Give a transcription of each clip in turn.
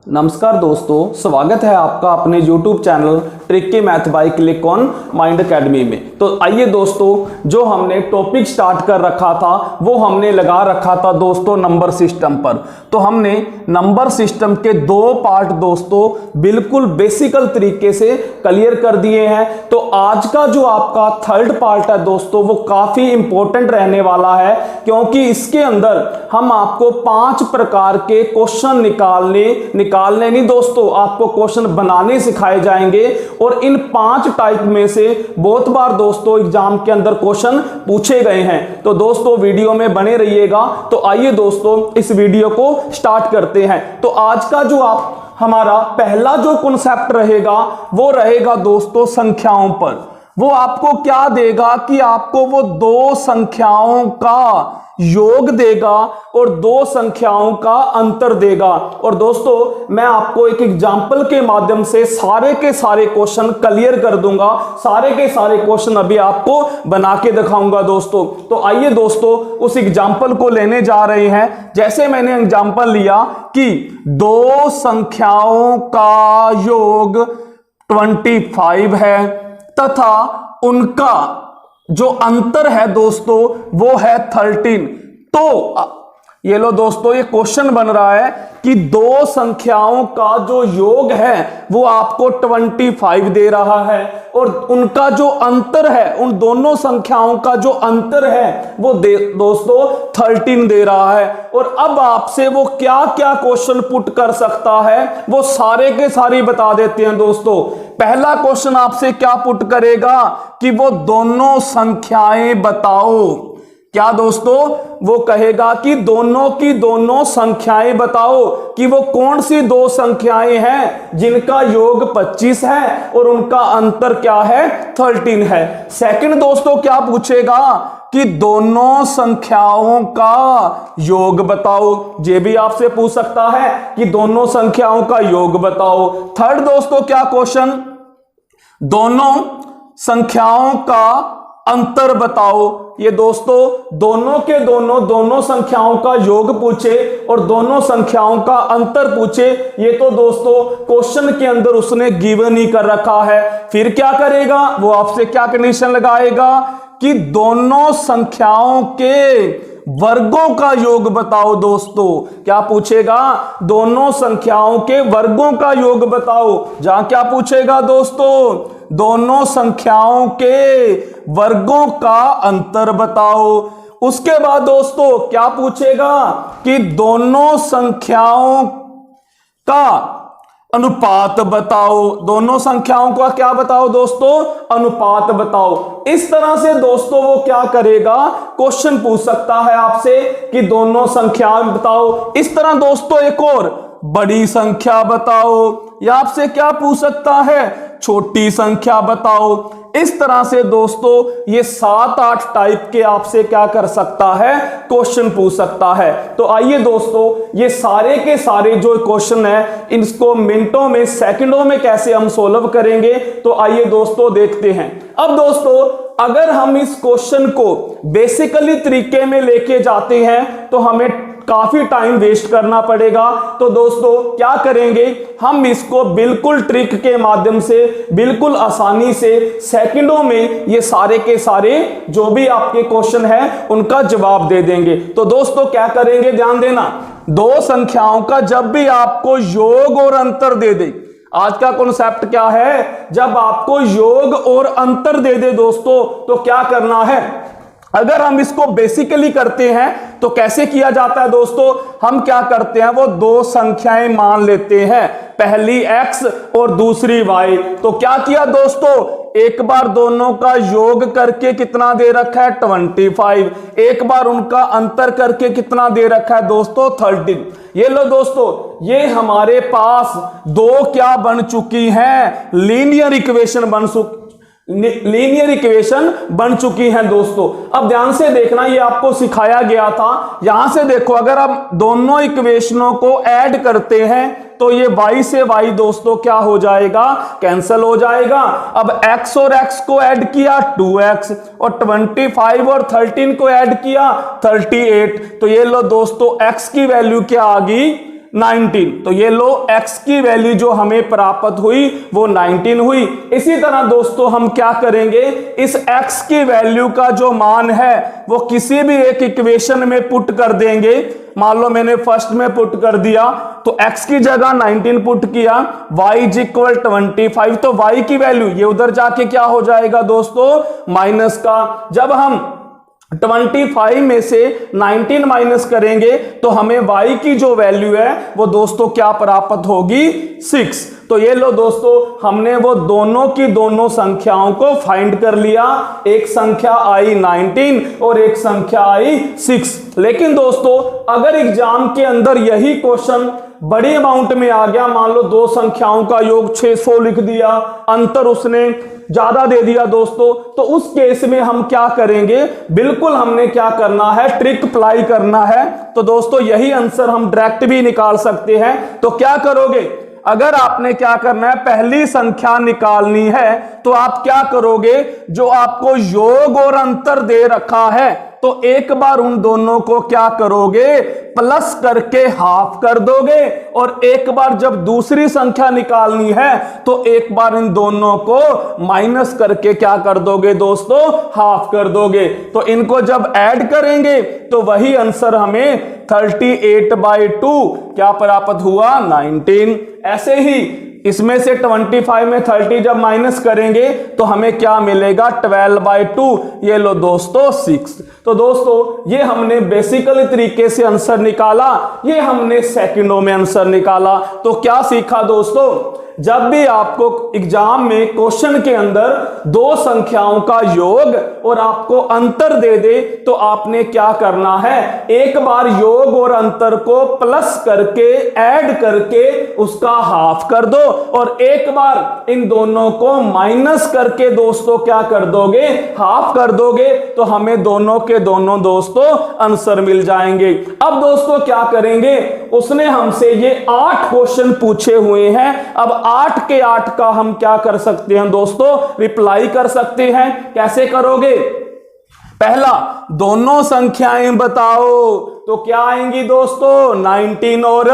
नमस्कार दोस्तों, स्वागत है आपका अपने YouTube channel tricky math bye click on mind academy में। तो आइए दोस्तों, जो हमने टॉपिक स्टार्ट कर रखा था वो हमने लगा रखा था दोस्तों नंबर सिस्टम पर। तो हमने नंबर सिस्टम के दो पार्ट दोस्तों बिल्कुल बेसिकल तरीके से क्लियर कर दिए हैं। तो आज का जो आपका थर्ड पार्ट है दोस्तों वो काफी इंपॉर्टेंट रहने वाला है, क्योंकि इसके अंदर हम आपको 5 प्रकार के क्वेश्चन निकालने नहीं दोस्तों, आपको क्वेश्चन बनाने सिखाए जाएंगे। और इन 5 टाइप में से बहुत बार दोस्तों एग्जाम के अंदर क्वेश्चन पूछे गए हैं। तो दोस्तों वीडियो में बने रहिएगा। तो आइए दोस्तों इस वीडियो को स्टार्ट करते हैं। तो आज का जो हमारा पहला जो कॉन्सेप्ट रहेगा वो रहेगा दोस्तों संख्याओं पर। वो आपको क्या देगा कि आपको वो दो संख्याओं का योग देगा और दो संख्याओं का अंतर देगा। और दोस्तों मैं आपको एक एग्जांपल के माध्यम से सारे के सारे क्वेश्चन क्लियर कर दूंगा। सारे के सारे क्वेश्चन अभी आपको बना के दिखाऊंगा दोस्तों। तो आइए दोस्तों उस एग्जांपल को लेने जा रहे हैं। जैसे मैंने एग्जांपल लिया कि दो संख्याओं का योग 25 है तथा उनका जो अंतर है दोस्तों वो है 13। तो ये लो दोस्तों, ये क्वेश्चन बन रहा है कि दो संख्याओं का जो योग है वो आपको 25 दे रहा है और उनका जो अंतर है, उन दोनों संख्याओं का जो अंतर है वो दोस्तों 13 दे रहा है। और अब आपसे वो क्या क्या क्वेश्चन पुट कर सकता है वो सारे के सारे बता देते हैं दोस्तों। पहला क्वेश्चन आपसे क्या पुट करेगा कि वो दोनों संख्याएं बताओ। क्या दोस्तों, वो कहेगा कि दोनों की दोनों संख्याएं बताओ कि वो कौन सी दो संख्याएं हैं जिनका योग 25 है और उनका अंतर क्या है 13 है। सेकंड दोस्तों क्या पूछेगा कि दोनों संख्याओं का योग बताओ। ये भी आपसे पूछ सकता है कि दोनों संख्याओं का योग बताओ। थर्ड दोस्तों क्या क्वेश्चन, दोनों संख्याओं का अंतर बताओ। ये दोस्तों दोनों संख्याओं का योग पूछे और दोनों संख्याओं का अंतर पूछे, ये तो दोस्तों क्वेश्चन के अंदर उसने गिवन ही कर रखा है। फिर क्या करेगा, वो आपसे क्या कंडीशन लगाएगा कि दोनों संख्याओं के वर्गों का योग बताओ। दोस्तों क्या पूछेगा, दोनों संख्याओं के वर्गों का योग बताओ। जहां क्या पूछेगा दोस्तों, दोनों संख्याओं के वर्गों का अंतर बताओ। उसके बाद दोस्तों क्या पूछेगा कि दोनों संख्याओं का अनुपात बताओ। दोनों संख्याओं का क्या बताओ दोस्तों, अनुपात बताओ। इस तरह से दोस्तों वो क्या करेगा, क्वेश्चन पूछ सकता है आपसे कि दोनों संख्याएं बताओ। इस तरह दोस्तों एक और बड़ी संख्या बताओ, या आपसे क्या पूछ सकता है, छोटी संख्या बताओ। इस तरह से दोस्तों ये 7-8 टाइप के आपसे क्या कर सकता है, क्वेश्चन पूछ सकता है। तो आइए दोस्तों ये सारे के सारे जो क्वेश्चन है इनको मिनटों में सेकंडों में कैसे हम सोल्व करेंगे, तो आइए दोस्तों देखते हैं। अब दोस्तों अगर हम इस क्वेश्चन को बेसिकली तरीके में लेके जाते हैं तो हमें काफी टाइम वेस्ट करना पड़ेगा। तो दोस्तों क्या करेंगे, हम इसको बिल्कुल ट्रिक के माध्यम से बिल्कुल आसानी से सेकंडों में ये सारे के सारे जो भी आपके क्वेश्चन है उनका जवाब दे देंगे। तो दोस्तों क्या करेंगे, ध्यान देना, दो संख्याओं का जब भी आपको योग और अंतर दे दे, आज का कॉन्सेप्ट क्या है, जब आपको योग और अंतर दे दे दोस्तों तो क्या करना है। अगर हम इसको बेसिकली करते हैं तो कैसे किया जाता है दोस्तों, हम क्या करते हैं, वो दो संख्याएं मान लेते हैं, पहली x और दूसरी y। तो क्या किया दोस्तों, एक बार दोनों का योग करके कितना दे रखा है 25, एक बार उनका अंतर करके कितना दे रखा है दोस्तों 13। ये लो दोस्तों, ये हमारे पास दो क्या बन चुकी हैं, लीनियर इक्वेशन बन चुकी हैं दोस्तों। अब ध्यान से देखना, ये आपको सिखाया गया था। यहां से देखो, अगर हम दोनों इक्वेशनों को ऐड करते हैं तो ये y से y दोस्तों क्या हो जाएगा, कैंसिल हो जाएगा। अब x और x को ऐड किया 2x और 25 और 13 को ऐड किया 38। तो ये लो दोस्तों x की वैल्यू क्या आ गई 19। तो ये लो x की वैल्यू जो हमें प्राप्त हुई वो 19 हुई। इसी तरह दोस्तों हम क्या करेंगे, इस x की वैल्यू का जो मान है वो किसी भी एक इक्वेशन में पुट कर देंगे। मान लो मैंने फर्स्ट में पुट कर दिया तो x की जगह 19 पुट किया, y इज इक्वल 25। तो y की वैल्यू ये उधर जाके क्या हो जाएगा दोस्तों, माइनस का। जब हम 25 में से 19 माइनस करेंगे तो हमें y की जो वैल्यू है वो दोस्तों क्या प्राप्त होगी, 6। तो ये लो दोस्तों हमने वो दोनों की दोनों संख्याओं को फाइंड कर लिया। एक संख्या आई 19 और एक संख्या आई 6। लेकिन दोस्तों अगर एग्जाम के अंदर यही क्वेश्चन बड़ी अमाउंट में आ गया, मान लो दो संख्याओं का योग 600 लिख दिया, अंतर उसने ज्यादा दे दिया दोस्तों, तो उस केस में हम क्या करेंगे, बिल्कुल हमने क्या करना है, ट्रिक अप्लाई करना है। तो दोस्तों यही आंसर हम डायरेक्ट भी निकाल सकते हैं। तो क्या करोगे, अगर आपने क्या करना है, पहली संख्या निकालनी है तो आप क्या करोगे, जो आपको योग और अंतर दे रखा है तो एक बार उन दोनों को क्या करोगे, प्लस करके हाफ कर दोगे, और एक बार जब दूसरी संख्या निकालनी है तो एक बार इन दोनों को माइनस करके क्या कर दोगे दोस्तों, हाफ कर दोगे। तो इनको जब ऐड करेंगे तो वही आंसर हमें 38/2 क्या प्राप्त हुआ, 19। ऐसे ही इसमें से 25 में 30 जब माइनस करेंगे तो हमें क्या मिलेगा, 12/2। ये लो दोस्तों 6। तो दोस्तों ये हमने बेसिकली तरीके से आंसर निकाला, ये हमने सेकंडों में आंसर निकाला। तो क्या सीखा दोस्तों, जब भी आपको एग्जाम में क्वेश्चन के अंदर दो संख्याओं का योग और आपको अंतर दे दे तो आपने क्या करना है, एक बार योग और अंतर को प्लस करके ऐड करके उसका हाफ कर दो, और एक बार इन दोनों को माइनस करके दोस्तों क्या कर दोगे, हाफ कर दोगे, तो हमें दोनों के दोनों दोस्तों आंसर मिल जाएंगे। अब दोस्तों क्या करेंगे, उसने हमसे ये 8 क्वेश्चन पूछे हुए हैं। अब 8 के 8 का हम क्या कर सकते हैं दोस्तों, रिप्लाई कर सकते हैं। कैसे करोगे, पहला दोनों संख्याएं बताओ, तो क्या आएंगी दोस्तों, 19 और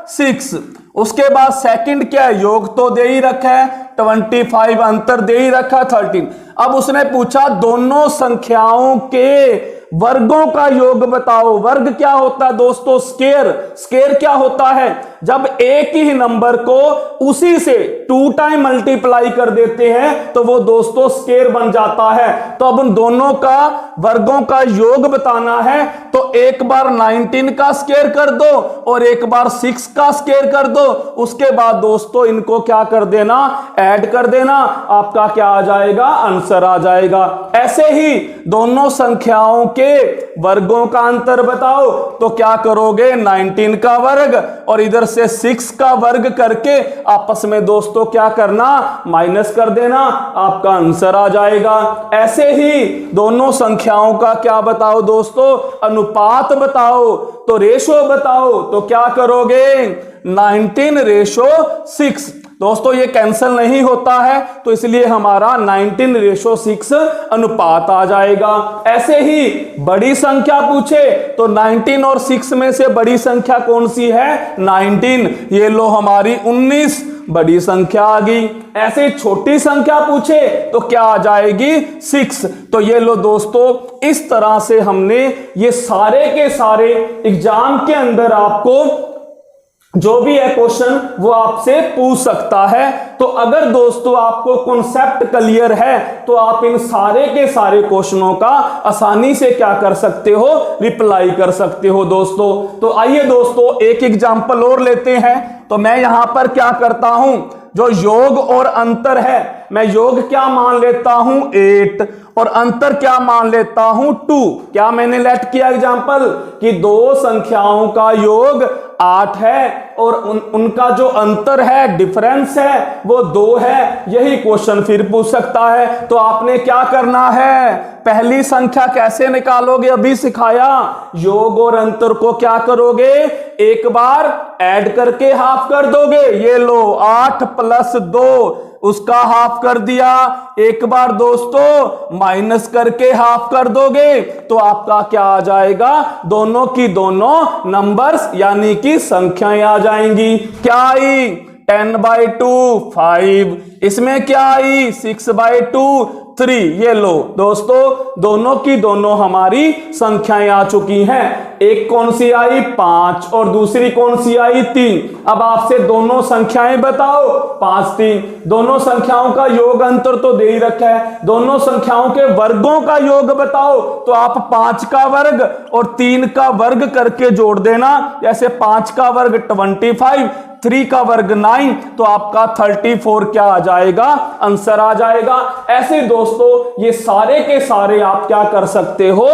6। उसके बाद सेकंड क्या है, योग तो दे ही रखा है 25, अंतर दे ही रखा 13। अब उसने पूछा दोनों संख्याओं के वर्गों का योग बताओ। वर्ग क्या होता है दोस्तों, स्केयर। स्केयर क्या होता है, जब एक ही नंबर को उसी से 2 टाइम मल्टीप्लाई कर देते हैं तो वो दोस्तों स्केयर बन जाता है। तो अब उन दोनों का वर्गों का योग बताना है तो एक बार 19 का स्केयर कर दो और एक बार 6 का स्केयर कर दो। उसके बाद दोस्तों इनको क्या कर देना, ऐड कर देना, आपका क्या आ जाएगा, आंसर आ जाएगा। ऐसे ही दोनों संख्याओं के वर्गों का अंतर बताओ, तो क्या करोगे, 19 का वर्ग और इधर से 6 का वर्ग करके आपस में दोस्तों क्या करना, माइनस कर देना, आपका आंसर आ जाएगा। ऐसे ही दोनों संख्याओं का क्या बताओ दोस्तों, अनुपात बताओ, तो रेशो बताओ, तो क्या करोगे, 19:6। दोस्तों ये कैंसिल नहीं होता है तो इसलिए हमारा 19:6 अनुपात आ जाएगा। ऐसे ही बड़ी संख्या पूछे तो 19 और 6 में से बड़ी संख्या कौन सी है, 19। ये लो हमारी 19 बड़ी संख्या आ गई। ऐसे छोटी संख्या पूछे तो क्या आ जाएगी, 6। तो ये लो दोस्तों इस तरह से हमने ये सारे के सारे एग्जाम के अंदर आपको जो भी है क्वेश्चन वो आपसे पूछ सकता है। तो अगर दोस्तों आपको कॉन्सेप्ट क्लियर है तो आप इन सारे के सारे क्वेश्चनों का आसानी से क्या कर सकते हो, रिप्लाई कर सकते हो दोस्तों। तो आइए दोस्तों एक एग्जांपल और लेते हैं। तो मैं यहां पर क्या करता हूं, जो योग और अंतर है, मैं योग क्या मान लेता हूं 8 और अंतर क्या मान लेता हूं 2। क्या मैंने लेट किया एग्जांपल कि दो संख्याओं का योग 8 है और उनका जो अंतर है, डिफरेंस है, वो 2 है। यही क्वेश्चन फिर पूछ सकता है। तो आपने क्या करना है, पहली संख्या कैसे निकालोगे, अभी सिखाया। योग और अंतर को क्या करोगे, एक बार ऐड करके हाफ कर दोगे। ये लो 8 + 2 उसका हाफ कर दिया। एक बार दोस्तों माइनस करके हाफ कर दोगे तो आपका क्या आ जाएगा, दोनों की दोनों नंबर्स यानी कि संख्याएं आ जाएंगी। क्या आई, 10/2 5, इसमें क्या आई 6/2 3। ये लो दोस्तों, दोनों की दोनों हमारी संख्याएं आ चुकी हैं। एक कौन सी आई 5 और दूसरी कौन सी आई 3। अब आपसे दोनों संख्याएं बताओ, 5 3, दोनों संख्याओं का योग अंतर तो दे ही रखा है। दोनों संख्याओं के वर्गों का योग बताओ तो आप 5 का वर्ग और 3 का वर्ग करके जोड़ देना। जैसे 5 का वर्ग 25, 3 का वर्ग 9, तो आपका 34 क्या आ जाएगा, आंसर आ जाएगा। ऐसे दोस्तों ये सारे के सारे आप क्या कर सकते हो,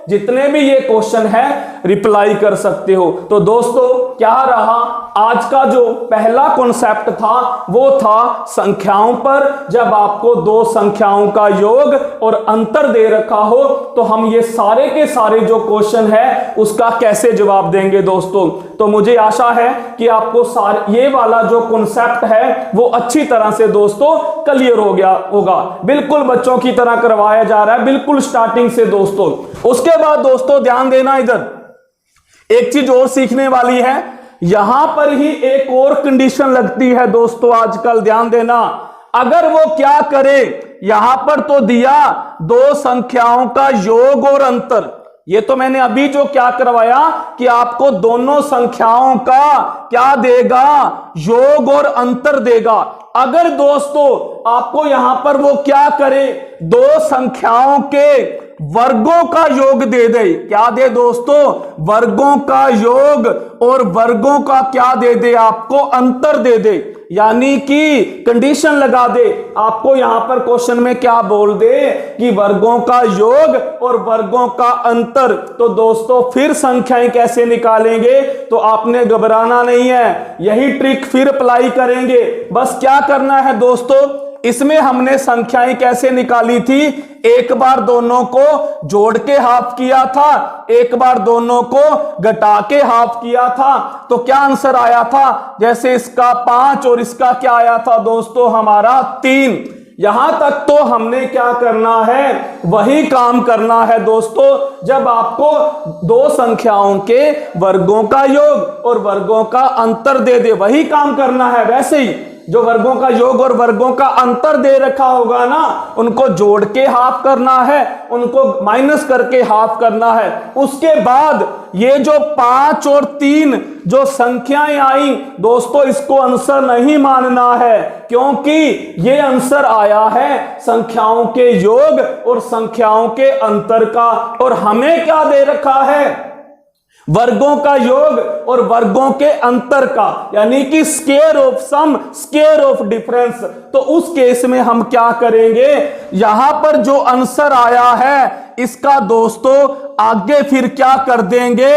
जितने भी ये क्वेश्चन है रिप्लाई कर सकते हो। तो दोस्तों क्या रहा, आज का जो पहला कॉन्सेप्ट था वो था संख्याओं पर। जब आपको दो संख्याओं का योग और अंतर दे रखा हो तो हम ये सारे के सारे जो क्वेश्चन है उसका कैसे जवाब देंगे दोस्तों। तो मुझे आशा है कि आपको ये वाला जो कॉन्सेप्ट है वो अच्छी तरह से दोस्तों क्लियर हो गया होगा। बिल्कुल बच्चों की तरह करवाया जा रहा है, बिल्कुल स्टार्टिंग से दोस्तों। उसके बाद दोस्तों ध्यान देना, इधर एक चीज और सीखने वाली है। यहां पर ही एक और कंडीशन लगती है दोस्तों आजकल, ध्यान देना। अगर वो क्या करे, यहां पर तो दिया दो संख्याओं का योग और अंतर, ये तो मैंने अभी जो क्या करवाया कि आपको दोनों संख्याओं का क्या देगा, योग और अंतर देगा। अगर दोस्तों आपको यहां पर वो क्या करे, दो संख्याओं के वर्गों का योग दे दे, क्या दे दोस्तों, वर्गों का योग और वर्गों का क्या दे दे, आपको अंतर दे दे, यानी कि कंडीशन लगा दे। आपको यहां पर क्वेश्चन में क्या बोल दे कि वर्गों का योग और वर्गों का अंतर, तो दोस्तों फिर संख्याएं कैसे निकालेंगे, तो आपने घबराना नहीं है, यही ट्रिक फिर अप्लाई करेंगे। बस क्या करना है दोस्तों, इसमें हमने संख्याएं कैसे निकाली थी, एक बार दोनों को जोड़ के हाफ किया था, एक बार दोनों को घटा के हाफ किया था, तो क्या आंसर आया था, जैसे इसका 5 और इसका क्या आया था दोस्तों, हमारा 3। यहां तक तो हमने क्या करना है, वही काम करना है दोस्तों। जब आपको दो संख्याओं के वर्गों का योग और वर्गों का अंतर दे दे, वही काम करना है। वैसे ही जो वर्गों का योग और वर्गों का अंतर दे रखा होगा ना, उनको जोड़ के हाफ करना है, उनको माइनस करके हाफ करना है। उसके बाद ये जो 5 और 3 जो संख्याएं आई दोस्तों, इसको आंसर नहीं मानना है, क्योंकि ये आंसर आया है संख्याओं के योग और संख्याओं के अंतर का, और हमें क्या दे रखा है, वर्गों का योग और वर्गों के अंतर का, यानी कि square of sum, square of difference. तो उस केस में हम क्या करेंगे, यहां पर जो आंसर आया है इसका दोस्तों आगे फिर क्या कर देंगे,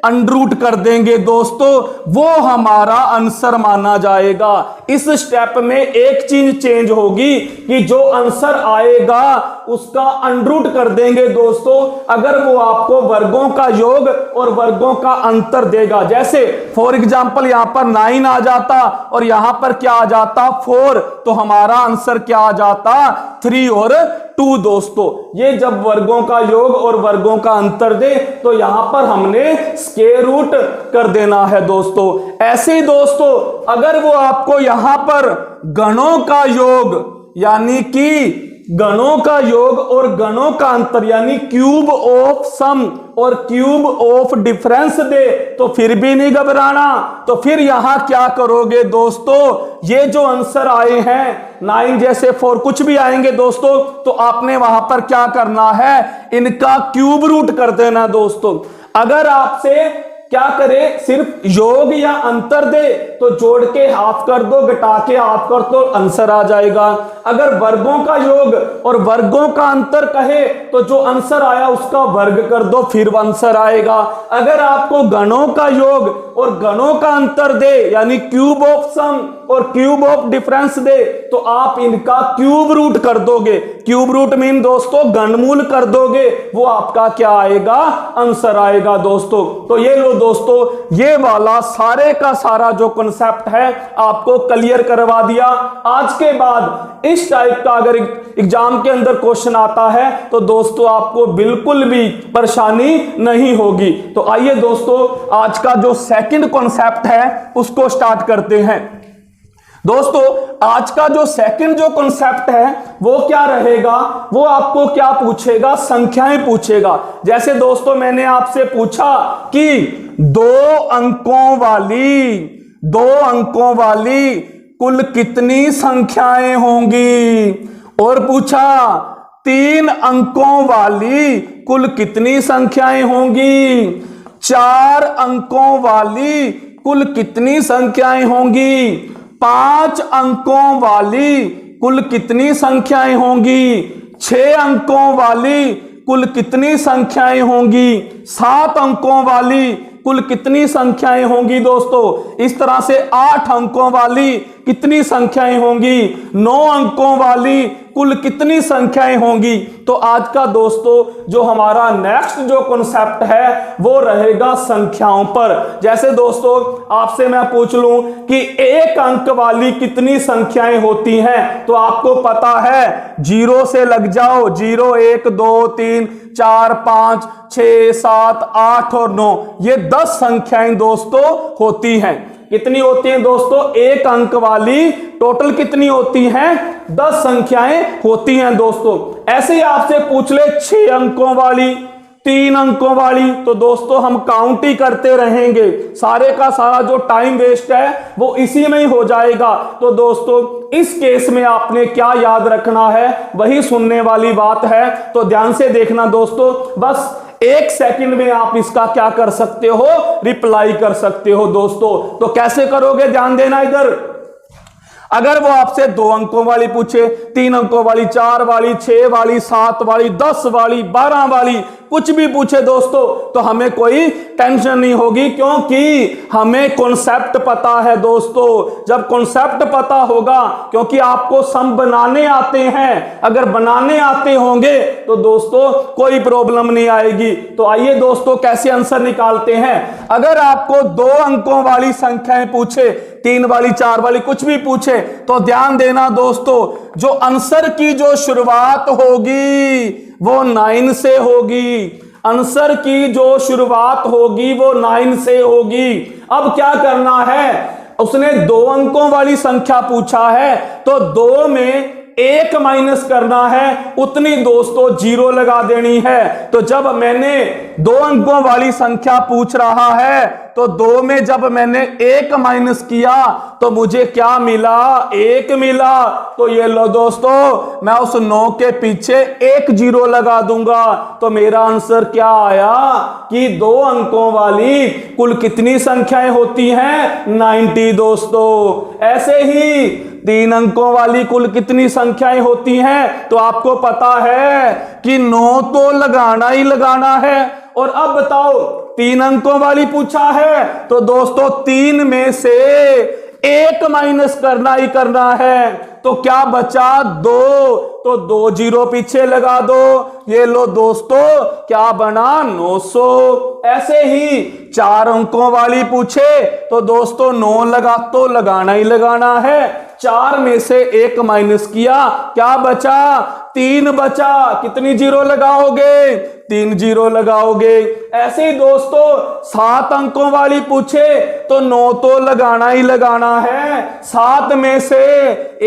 अंडरूट कर देंगे दोस्तों, वो हमारा आंसर माना जाएगा। इस स्टेप में एक चीज चेंज होगी कि जो आंसर आएगा उसका अंडरूट कर देंगे दोस्तों, अगर वो आपको वर्गों का योग और वर्गों का अंतर देगा। जैसे फॉर एग्जांपल यहां पर 9 आ जाता और यहां पर क्या आ जाता 4, तो हमारा आंसर क्या आ जाता 3 और 2 दोस्तों। ये जब वर्गों का योग और वर्गों का अंतर दे तो यहां पर हमने स्क्वायर रूट कर देना है दोस्तों। ऐसे ही दोस्तों अगर वो आपको यहां पर गणों का योग, यानी कि गणों का योग और गणों का अंतर, यानी क्यूब ऑफ सम और क्यूब ऑफ डिफरेंस दे, तो फिर भी नहीं घबराना। तो फिर यहां क्या करोगे दोस्तों, ये जो आंसर आए हैं 9 जैसे 4 कुछ भी आएंगे दोस्तों, तो आपने वहां पर क्या करना है, इनका क्यूब रूट कर देना दोस्तों। अगर आपसे क्या करे, सिर्फ योग या अंतर दे तो जोड़ के हाफ कर दो, घटा के हाफ कर दो, आंसर आ जाएगा। अगर वर्गों का योग और वर्गों का अंतर कहे तो जो आंसर आया उसका वर्ग कर दो, फिर आंसर आएगा। अगर आपको गणों का योग और गणों का अंतर दे, यानी क्यूब ऑफ सम और क्यूब ऑफ डिफरेंस दे तो आप इनका क्यूब रूट कर दोगे। क्यूब रूट मीन दोस्तों घनमूल कर दोगे, वो आपका क्या आएगा, आंसर आएगा दोस्तों। तो ये लो दोस्तों, ये वाला सारे का सारा जो कॉन्सेप्ट है आपको क्लियर करवा दिया। आज के बाद इस टाइप का अगर एग्जाम के अंदर क्वेश्चन आता है तो दोस्तों आपको बिल्कुल भी परेशानी नहीं होगी। तो आइए दोस्तों, आज का जो सेकंड कॉन्सेप्ट है उसको स्टार्ट करते हैं। दोस्तों आज का जो सेकंड जो कॉन्सेप्ट है वो क्या रहेगा, वो आपको क्या पूछेगा, संख्याएं पूछेगा। जैसे दोस्तों मैंने आपसे पूछा कि दो अंकों वाली कुल कितनी संख्याएं होंगी, और पूछा 3 अंकों वाली कुल कितनी संख्याएं होंगी, 4 अंकों वाली कुल कितनी संख्याएं होंगी, 5 अंकों वाली कुल कितनी संख्याएं होंगी, 6 अंकों वाली कुल कितनी संख्याएं होंगी, 7 अंकों वाली कुल कितनी संख्याएं होंगी दोस्तों। इस तरह से 8 अंकों वाली कितनी संख्याएं होंगी, 9 अंकों वाली कुल कितनी संख्याएं होंगी। तो आज का दोस्तों जो हमारा नेक्स्ट जो कॉन्सेप्ट है वो रहेगा संख्याओं पर। जैसे दोस्तों आपसे मैं पूछ लूं कि 1 अंक वाली कितनी संख्याएं होती हैं, तो आपको पता है 0 से लग जाओ, 0 1 2 3 4 5 6 7 8 और 9, ये 10 संख्याएं दोस्तों होती हैं। कितनी होती हैं दोस्तों, 1 अंक वाली टोटल कितनी होती हैं, 10 संख्याएं होती हैं दोस्तों। ऐसे ही आपसे पूछ ले 6 अंकों वाली, 3 अंकों वाली, तो दोस्तों हम काउंट ही करते रहेंगे, सारे का सारा जो टाइम वेस्ट है वो इसी में ही हो जाएगा। तो दोस्तों इस केस में आपने क्या याद रखना है, वही सुनने वाली बात है, तो ध्यान से देखना दोस्तों। बस 1 सेकंड में आप इसका क्या कर सकते हो, रिप्लाई कर सकते हो दोस्तों। तो कैसे करोगे, ध्यान देना इधर। अगर वो आपसे 2 अंकों वाली पूछे, 3 अंकों वाली, 4 वाली, 6 वाली, 7 वाली, 10 वाली, 12 वाली, कुछ भी पूछे दोस्तों, तो हमें कोई टेंशन नहीं होगी, क्योंकि हमें कॉन्सेप्ट पता है दोस्तों। जब कॉन्सेप्ट पता होगा, क्योंकि आपको सम बनाने आते हैं, अगर बनाने आते होंगे तो दोस्तों कोई प्रॉब्लम नहीं आएगी। तो आइए दोस्तों कैसे आंसर निकालते हैं। अगर आपको 2 अंकों वाली संख्याएं पूछे, 3 वाली, 4 वाली, कुछ भी पूछे, तो ध्यान देना दोस्तों, जो आंसर की जो शुरुआत होगी वो 9 से होगी। आंसर की जो शुरुआत होगी वो 9 से होगी। अब क्या करना है, उसने 2 अंकों वाली संख्या पूछा है तो 2 में 1 माइनस करना है, उतनी दोस्तों 0 लगा देनी है। तो जब मैंने 2 अंकों वाली संख्या पूछ रहा है तो 2 में जब मैंने 1 माइनस किया तो मुझे क्या मिला, 1 मिला। तो ये लो दोस्तों, मैं उस 9 के पीछे 1 0 लगा दूंगा, तो मेरा आंसर क्या आया कि 2 अंकों वाली कुल कितनी संख्याएं होती हैं, 90 दोस्तों। ऐसे ही 3 अंकों वाली कुल कितनी संख्याएं होती हैं, तो आपको पता है कि 9 तो लगाना ही लगाना है। और अब बताओ 3 अंकों वाली पूछा है तो दोस्तों 3 में से 1 माइनस करना ही करना है, तो क्या बचा 2, तो 2 0 पीछे लगा दो। ये लो दोस्तों क्या बना, 900। ऐसे ही 4 अंकों वाली पूछे तो दोस्तों 9 लगाना ही लगाना है। 4 में से 1 माइनस किया, क्या बचा, 3 बचा। कितनी 0 लगाओगे, 3 0 लगाओगे। ऐसे ही दोस्तों 7 अंकों वाली पूछे तो 9 तो लगाना ही लगाना है। 7 में से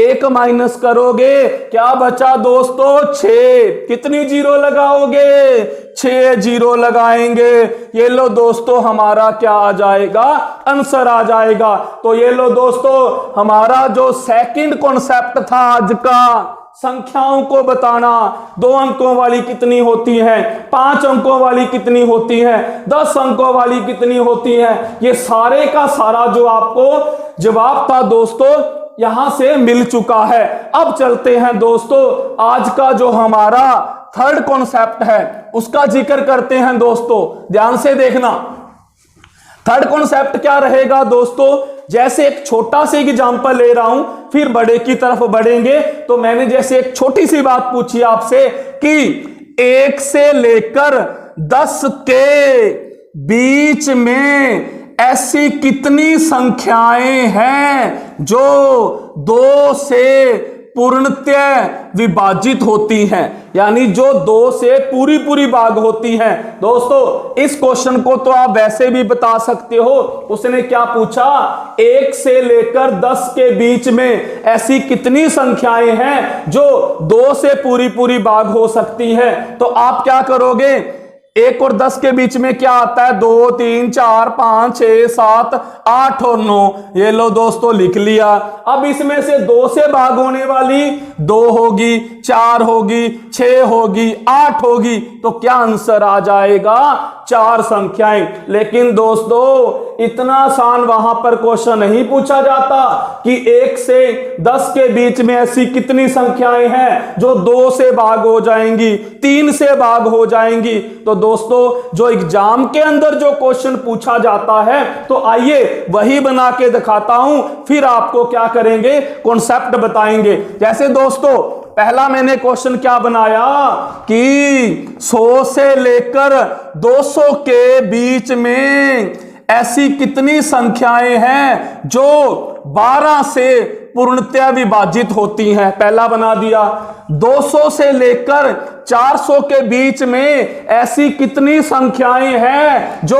1 माइनस करोगे, क्या बचा दोस्तों, 6। कितनी 0 लगाओगे, 6 0 लगाएंगे। ये लो दोस्तों हमारा क्या आ जाएगा, आंसर आ जाएगा। तो ये लो दोस्तों हमारा जो सेकंड कॉन्सेप्ट था आज का, संख्याओं को बताना। 2 अंकों वाली कितनी होती है, 5 अंकों वाली कितनी होती है, 10 अंकों वाली कितनी होती है, ये सारे का सारा जो आपको जवाब था दोस्तों यहां से मिल चुका है। अब चलते हैं दोस्तों आज का जो हमारा थर्ड कॉन्सेप्ट है उसका जिक्र करते हैं दोस्तों। ध्यान से देखना, थर्ड कॉन्सेप्ट क्या रहेगा दोस्तों, जैसे एक छोटा सा एग्जांपल ले रहा हूं, फिर बड़े की तरफ बढ़ेंगे। तो मैंने जैसे एक छोटी सी बात पूछी आपसे कि 1 से लेकर 10 के बीच में ऐसी कितनी संख्याएं हैं जो 2 से पूर्णतः विभाजित होती हैं, यानी जो 2 से पूरी पूरी भाग होती हैं। दोस्तों इस क्वेश्चन को तो आप वैसे भी बता सकते हो। उसने क्या पूछा, 1 से लेकर 10 के बीच में ऐसी कितनी संख्याएं हैं जो 2 से पूरी पूरी भाग हो सकती हैं। तो आप क्या करोगे, 1 और 10 के बीच में क्या आता है, 2 3 4 5 6 7 8 और 9। ये लो दोस्तों लिख लिया। अब इसमें से 2 से भाग होने वाली 2 होगी, 4 होगी, 6 होगी, 8 होगी। तो क्या आंसर आ जाएगा, 4 संख्याएं। लेकिन दोस्तों इतना आसान वहां पर क्वेश्चन नहीं पूछा जाता कि 1 से 10 के बीच में ऐसी कितनी संख्याएं हैं जो 2 से भाग हो जाएंगी, 3 से भाग हो जाएंगी। तो दोस्तों जो एग्जाम के अंदर जो क्वेश्चन पूछा जाता है, तो आइए वही बना के दिखाता हूं, फिर आपको क्या करेंगे, कॉन्सेप्ट बताएंगे। जैसे दोस्तों पहला मैंने क्वेश्चन क्या बनाया कि 100 से लेकर 200 के बीच में ऐसी कितनी संख्याएं हैं जो 12 से पूर्णतः विभाजित होती हैं। पहला बना दिया। 200 से लेकर 400 के बीच में ऐसी कितनी संख्याएं हैं जो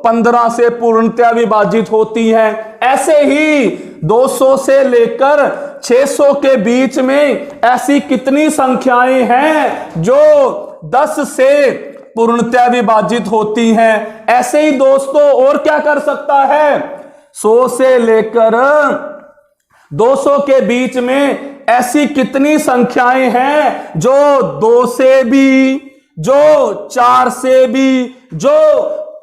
15 से पूर्णतः विभाजित होती हैं। ऐसे ही 200 से लेकर 600 के बीच में ऐसी कितनी संख्याएं हैं जो 10 से पूर्णतः विभाजित होती हैं। ऐसे ही दोस्तों और क्या कर सकता है, 100 से लेकर 200 के बीच में ऐसी कितनी संख्याएं हैं जो 2 से भी, जो 4 से भी, जो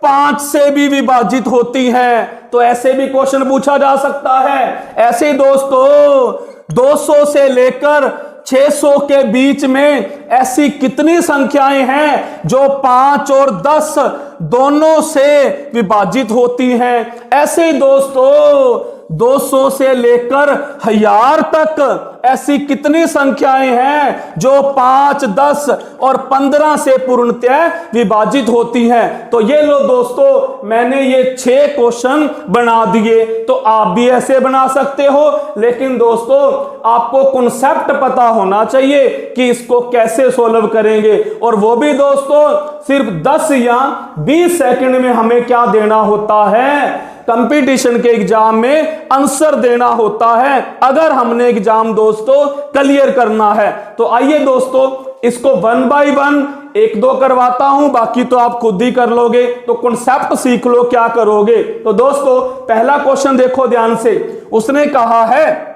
5 से भी विभाजित होती हैं। तो ऐसे भी क्वेश्चन पूछा जा सकता है। ऐसे ही दोस्तों 200 से लेकर 600 के बीच में ऐसी कितनी संख्याएं हैं जो 5 और 10 दोनों से विभाजित होती हैं। ऐसे ही दोस्तों 200 से लेकर 1000 तक ऐसी कितनी संख्याएं हैं जो 5, 10 और 15 से पूर्णतः विभाजित होती हैं। तो ये लो दोस्तों मैंने ये 6 क्वेश्चन बना दिए। तो आप भी ऐसे बना सकते हो, लेकिन दोस्तों आपको कॉन्सेप्ट पता होना चाहिए कि इसको कैसे सोल्व करेंगे। और वो भी दोस्तों सिर्फ 10 या 20 सेकंड में हमें क्या देना होता है, कंपटीशन के एग्जाम में आंसर देना होता है, अगर हमने एग्जाम दोस्तों क्लियर करना है। तो आइए दोस्तों इसको 1 बाय 1 1-2 करवाता हूं, बाकी तो आप खुद ही कर लोगे। तो कॉन्सेप्ट सीख लो क्या करोगे। तो दोस्तों पहला क्वेश्चन देखो ध्यान से। उसने कहा है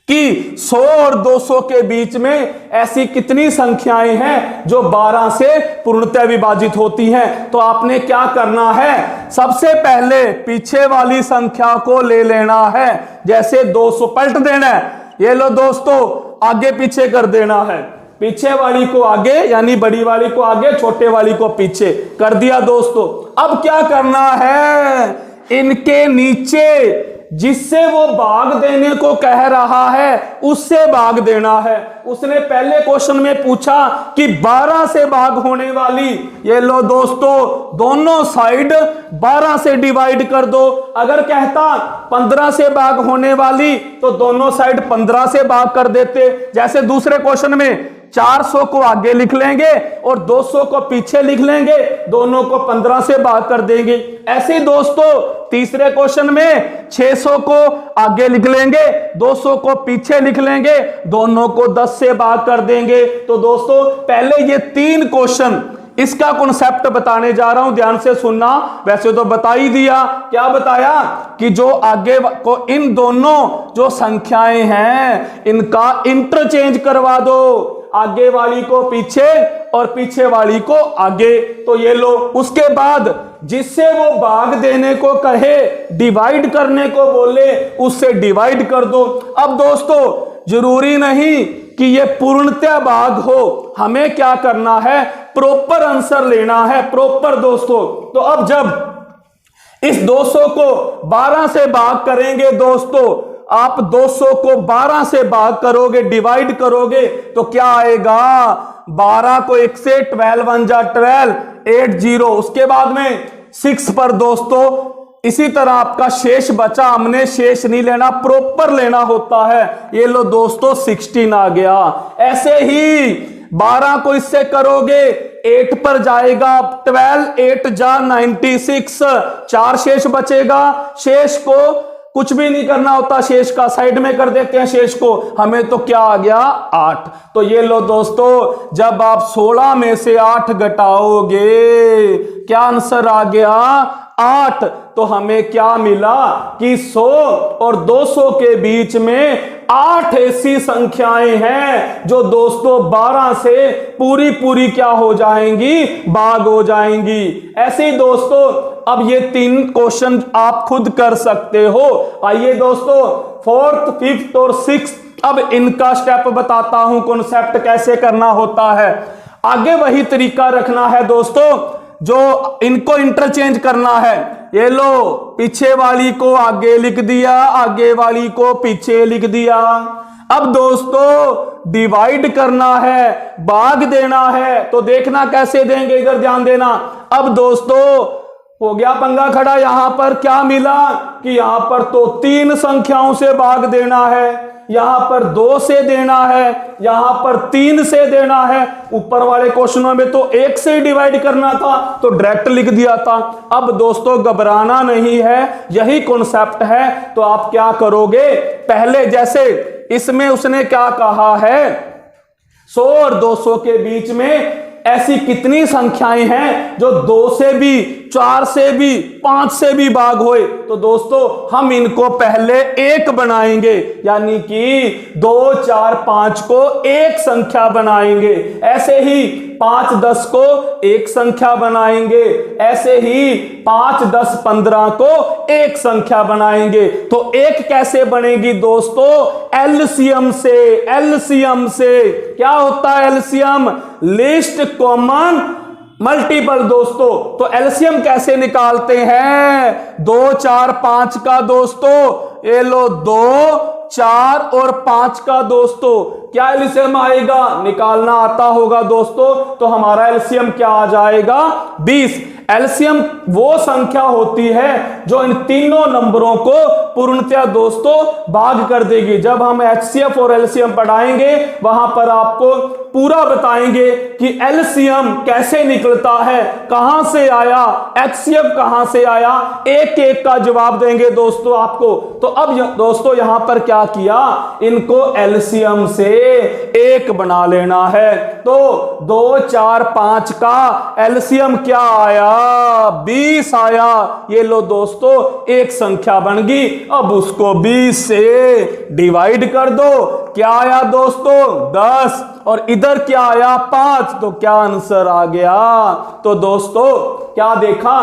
कि 100 और 200 के बीच में ऐसी कितनी संख्याएं हैं जो 12 से पूर्णतः विभाजित होती हैं। तो आपने क्या करना है, सबसे पहले पीछे वाली संख्या को ले लेना है। जैसे 200 पलट देना है, ये लो दोस्तों आगे पीछे कर देना है। पीछे वाली को आगे यानी बड़ी वाली को आगे, छोटे वाली को पीछे कर दिया दोस्तों। अब क्या करना है, इनके नीचे जिससे वो भाग देने को कह रहा है उससे भाग देना है। उसने पहले क्वेश्चन में पूछा कि 12 से भाग होने वाली, ये लो दोस्तों दोनों साइड 12 से डिवाइड कर दो। अगर कहता 15 से भाग होने वाली तो दोनों साइड 15 से भाग कर देते। जैसे दूसरे क्वेश्चन में 400 को आगे लिख लेंगे और 200 को पीछे लिख लेंगे, दोनों को 15 से भाग कर देंगे। ऐसे ही दोस्तों तीसरे क्वेश्चन में 600 को आगे लिख लेंगे, 200 को पीछे लिख लेंगे, दोनों को 10 से भाग कर देंगे। तो दोस्तों पहले ये 3 क्वेश्चन, इसका कॉन्सेप्ट बताने जा रहा हूं, ध्यान से सुनना। वैसे तो बता ही दिया, क्या बताया कि जो आगे को इन दोनों जो संख्याएं हैं इनका इंटरचेंज करवा दो, आगे वाली को पीछे और पीछे वाली को आगे। तो ये लो, उसके बाद जिससे वो भाग देने को कहे, डिवाइड करने को बोले, उससे डिवाइड कर दो। अब दोस्तों जरूरी नहीं कि ये पूर्णतः भाग हो, हमें क्या करना है, प्रॉपर आंसर लेना है, प्रॉपर दोस्तों। तो अब जब इस 200 को 12 से भाग करेंगे दोस्तों, आप 200 को 12 से भाग करोगे, डिवाइड करोगे तो क्या आएगा, 12 को 1 से 12 1 जा 12, 80, उसके बाद में 6 पर दोस्तों इसी तरह आपका शेष बचा, हमने शेष नहीं लेना, प्रॉपर लेना होता है। ये लो दोस्तों 16 आ गया। ऐसे ही 12 को इससे करोगे 8 पर जाएगा, 12 8 जा 96, 4 शेष बचेगा। शेष को कुछ भी नहीं करना होता, शेष का साइड में कर देते हैं शेष को, हमें तो क्या आ गया 8। तो ये लो दोस्तों, जब आप 16 में से 8 घटाओगे क्या आंसर आ गया 8। तो हमें क्या मिला कि 100 और 200 के बीच में 8 ऐसी संख्याएं हैं जो दोस्तों 12 से पूरी पूरी क्या हो जाएंगी, भाग हो जाएंगी। ऐसे ही दोस्तों अब ये 3 क्वेश्चन आप खुद कर सकते हो। आइए दोस्तों 4th 5th और 6th अब इनका स्टेप बताता हूं, कॉन्सेप्ट कैसे करना होता है। आगे वही तरीका रखना है दोस्तों, जो इनको इंटरचेंज करना है। ये लो पीछे वाली को आगे लिख दिया, आगे वाली को पीछे लिख दिया। अब दोस्तों डिवाइड करना है, भाग देना है, तो देखना कैसे देंगे, इधर ध्यान देना। अब दोस्तों हो गया पंगा खड़ा, यहां पर क्या मिला कि यहां पर तो 3 संख्याओं से भाग देना है, यहां पर 2 से देना है, यहां पर 3 से देना है। ऊपर वाले क्वेश्चनों में तो 1 से डिवाइड करना था तो डायरेक्ट लिख दिया था। अब दोस्तों घबराना नहीं है, यही कॉन्सेप्ट है। तो आप क्या करोगे, पहले जैसे इसमें उसने क्या कहा है, 100 और 200 के बीच में ऐसी कितनी संख्याएं हैं जो 2 से भी, 4 से भी, 5 से भी भाग होए। तो दोस्तों हम इनको पहले 1 बनाएंगे, यानी कि 2 4 5 को 1 संख्या बनाएंगे। ऐसे ही 5 10 को 1 संख्या बनाएंगे, ऐसे ही 5 10 15 को 1 संख्या बनाएंगे। तो 1 कैसे बनेगी दोस्तों, एलसीएम से। एलसीएम से क्या होता है, एलसीएम लीस्ट कॉमन मल्टीपल दोस्तों। तो एलसीएम कैसे निकालते हैं, 2 4 5 का दोस्तों, ये लो 2 4 और 5 का दोस्तों क्या एलसीएम आएगा, निकालना आता होगा दोस्तों। तो हमारा एलसीएम क्या आ जाएगा 20। एलसीएम वो संख्या होती है जो इन तीनों नंबरों को पूर्णतया दोस्तों भाग कर देगी। जब हम एचसीएफ और एलसीएम पढ़ाएंगे वहां पर आपको पूरा बताएंगे कि एलसीएम कैसे निकलता है, कहां से आया, एचसीएफ कहां से आया, एक एक का जवाब देंगे दोस्तों आपको। तो अब दोस्तों यहां पर क्या किया, इनको एलसीएम से 1 बना लेना है। तो 2 4 5 का एलसीएम क्या आया, 20 आया। ये लो दोस्तों एक संख्या बन गई, अब उसको 20 से डिवाइड कर दो, क्या आया दोस्तों 10, और इधर क्या आया 5। तो क्या आंसर आ गया, तो दोस्तों क्या देखा,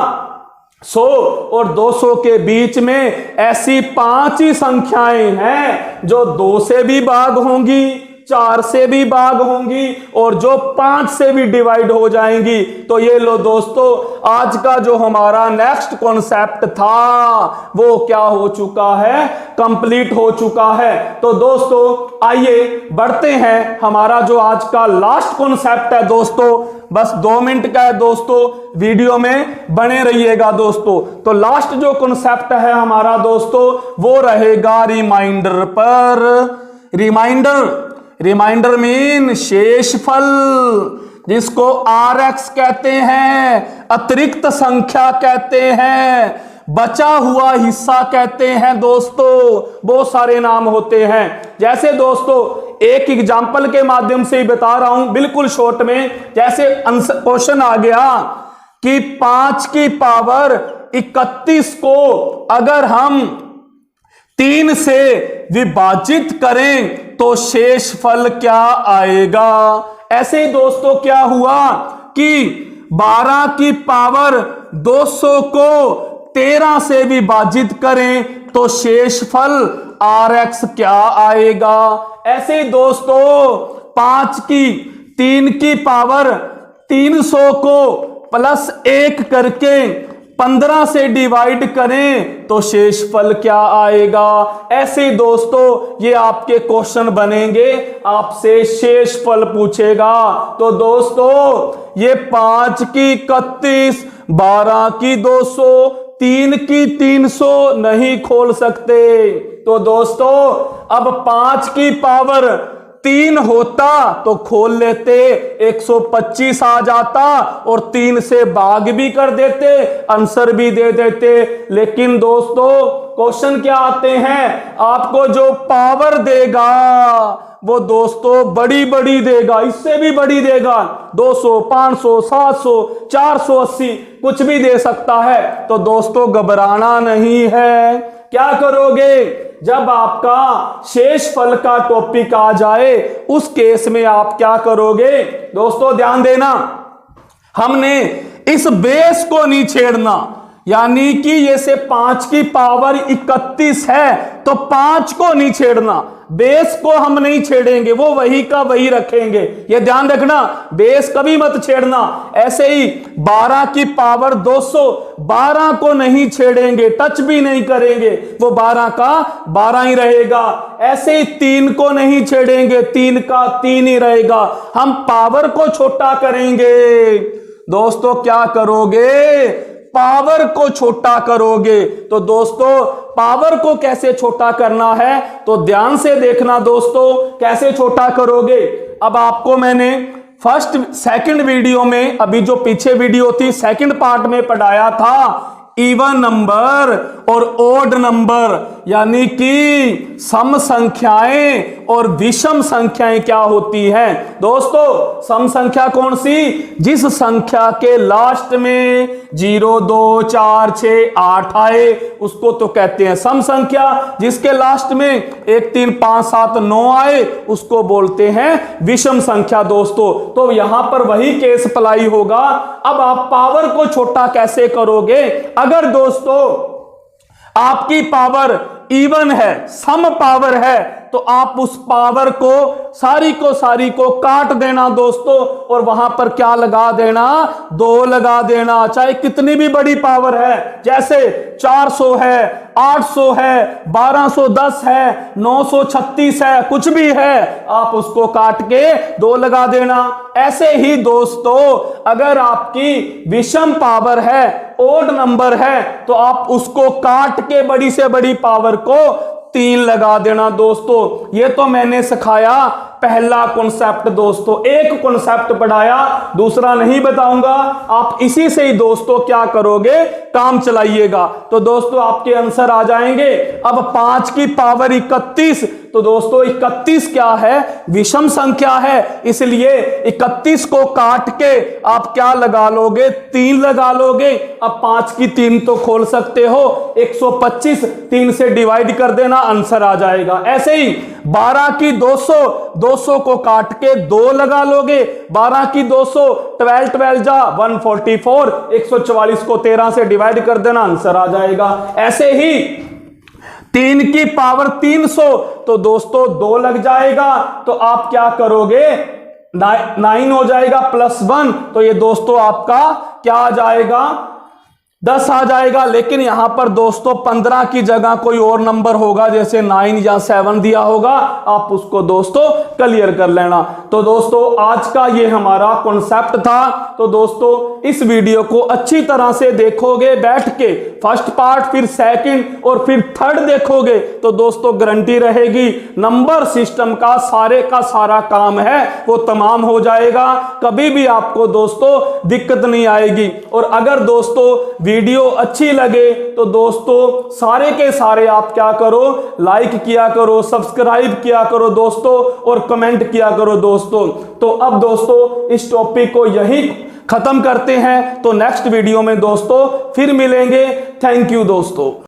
100 और 200 के बीच में ऐसी 5 ही संख्याएं हैं जो 2 से भी भाग होंगी, 4 से भी भाग होंगी और जो 5 से भी डिवाइड हो जाएंगी। तो ये लो दोस्तों आज का जो हमारा नेक्स्ट कॉन्सेप्ट था वो क्या हो चुका है, कंप्लीट हो चुका है। तो दोस्तों आइए बढ़ते हैं, हमारा जो आज का लास्ट कॉन्सेप्ट है दोस्तों, बस 2 मिनट का है दोस्तों, वीडियो में बने रहिएगा दोस्तों। तो लास्ट जो कॉन्सेप्ट है हमारा दोस्तों वो रहेगा रिमाइंडर पर। रिमाइंडर मीन शेषफल, जिसको आरएक्स कहते हैं, अतिरिक्त संख्या कहते हैं, बचा हुआ हिस्सा कहते हैं दोस्तों, बहुत सारे नाम होते हैं। जैसे दोस्तों एक एग्जांपल के माध्यम से ही बता रहा हूं बिल्कुल शॉर्ट में। जैसे क्वेश्चन आ गया कि 5 की पावर 31 को अगर हम 3 से विभाजित करें तो शेषफल क्या आएगा। ऐसे ही दोस्तों क्या हुआ कि 12 की पावर 200 को 13 से विभाजित करें तो शेषफल आरएक्स क्या आएगा। ऐसे ही दोस्तों 3 की पावर 300 को +1 करके 15 से डिवाइड करें तो शेषफल क्या आएगा। ऐसे दोस्तों ये आपके क्वेश्चन बनेंगे, आपसे शेषफल पूछेगा। तो दोस्तों ये 5 की 31, 12 की 200, 3 की 300 नहीं खोल सकते। तो दोस्तों अब 5 की पावर 3 होता तो खोल लेते, 125 आ जाता और 3 से भाग भी कर देते, आंसर भी दे देते। लेकिन दोस्तों क्वेश्चन क्या आते हैं, आपको जो पावर देगा वो दोस्तों बड़ी बड़ी देगा, इससे भी बड़ी देगा, 200, 500, 700, 480 कुछ भी दे सकता है। तो दोस्तों घबराना नहीं है। क्या करोगे, जब आपका शेषफल का टॉपिक आ जाए उस केस में आप क्या करोगे। दोस्तों ध्यान देना, हमने इस बेस को नहीं छेड़ना, यानी कि जैसे 5 की पावर 31 है तो 5 को नहीं छेड़ना, बेस को हम नहीं छेड़ेंगे, वो वही का वही रखेंगे। ये ध्यान रखना, बेस कभी मत छेड़ना। ऐसे ही 12 की पावर 200, 12 को नहीं छेड़ेंगे, टच भी नहीं करेंगे, वो 12 का 12 ही रहेगा। ऐसे ही 3 को नहीं छेड़ेंगे, 3 का 3 ही रहेगा। हम पावर को छोटा करेंगे। दोस्तों क्या करोगे, पावर को छोटा करोगे। तो दोस्तों पावर को कैसे छोटा करना है तो ध्यान से देखना दोस्तों, कैसे छोटा करोगे। अब आपको मैंने फर्स्ट सेकंड वीडियो में, अभी जो पीछे वीडियो थी सेकंड पार्ट में पढ़ाया था इवन नंबर और ओड नंबर, यानी कि सम संख्याएं और विषम संख्याएं क्या होती हैं। दोस्तों सम संख्या कौन सी, जिस संख्या के लास्ट में 0, 2, 4, 6, 8 आए उसको तो कहते हैं सम संख्या। जिसके लास्ट में 1, 3, 5, 7, 9 आए उसको बोलते हैं विषम संख्या। दोस्तों तो यहां पर वही केस अप्लाई होगा। अब आप पावर को छोटा कैसे करोगे, अगर दोस्तों आपकी पावर इवन है, सम पावर है, तो आप उस पावर को सारी को काट देना दोस्तों, और वहां पर क्या लगा देना, 2 लगा देना। चाहे कितनी भी बड़ी पावर है, जैसे 400 है, 800 है, 1210 है, 936 है, कुछ भी है, आप उसको काट के 2 लगा देना। ऐसे ही दोस्तों अगर आपकी विषम पावर है, ओड नंबर है, तो आप उसको काट के बड़ी से बड़ी पावर को 3 लगा देना। दोस्तों ये तो मैंने सिखाया पहला कॉन्सेप्ट। दोस्तों एक कॉन्सेप्ट पढ़ाया, दूसरा नहीं बताऊंगा। आप इसी से ही दोस्तों क्या करोगे, काम चलाइएगा। तो दोस्तों आपके आंसर आ जाएंगे। अब 5 की पावर 31, तो दोस्तों 31 क्या है, विषम संख्या है, इसलिए 31 को काट के आप क्या लगा लोगे, 3 लगा लोगे। अब 5 की 3 तो खोल सकते हो, 125 3 से डिवाइड कर देना, आंसर आ जाएगा। ऐसे ही 12 की 200, 200 को काट के 2 लगा लोगे, 12 की 200, 12 जा 144, 144 को 13 से डिवाइड कर देना, आंसर आ जाएगा। ऐसे ही 3 की पावर 300, तो दोस्तों 2 लग जाएगा, तो आप क्या करोगे, 9 हो जाएगा +1, तो ये दोस्तों आपका क्या आ जाएगा, 10 आ जाएगा। लेकिन यहां पर दोस्तों 15 की जगह कोई और नंबर होगा, जैसे 9 या 7 दिया होगा, आप उसको दोस्तों क्लियर कर लेना। तो दोस्तों आज का ये हमारा कॉन्सेप्ट था। तो दोस्तों इस वीडियो को अच्छी तरह से देखोगे बैठ के, फर्स्ट पार्ट फिर सेकंड और फिर थर्ड देखोगे, तो दोस्तों गारंटी रहेगी नंबर सिस्टम का सारा काम है वो तमाम हो जाएगा। कभी भी आपको दोस्तों दिक्कत नहीं आएगी। और अगर दोस्तों वीडियो अच्छी लगे तो दोस्तों सारे के सारे आप क्या करो, लाइक किया करो, सब्सक्राइब किया करो दोस्तों, और कमेंट किया करो दोस्तों। तो अब दोस्तों इस टॉपिक को यही खत्म करते हैं। तो नेक्स्ट वीडियो में दोस्तों फिर मिलेंगे। थैंक यू दोस्तों।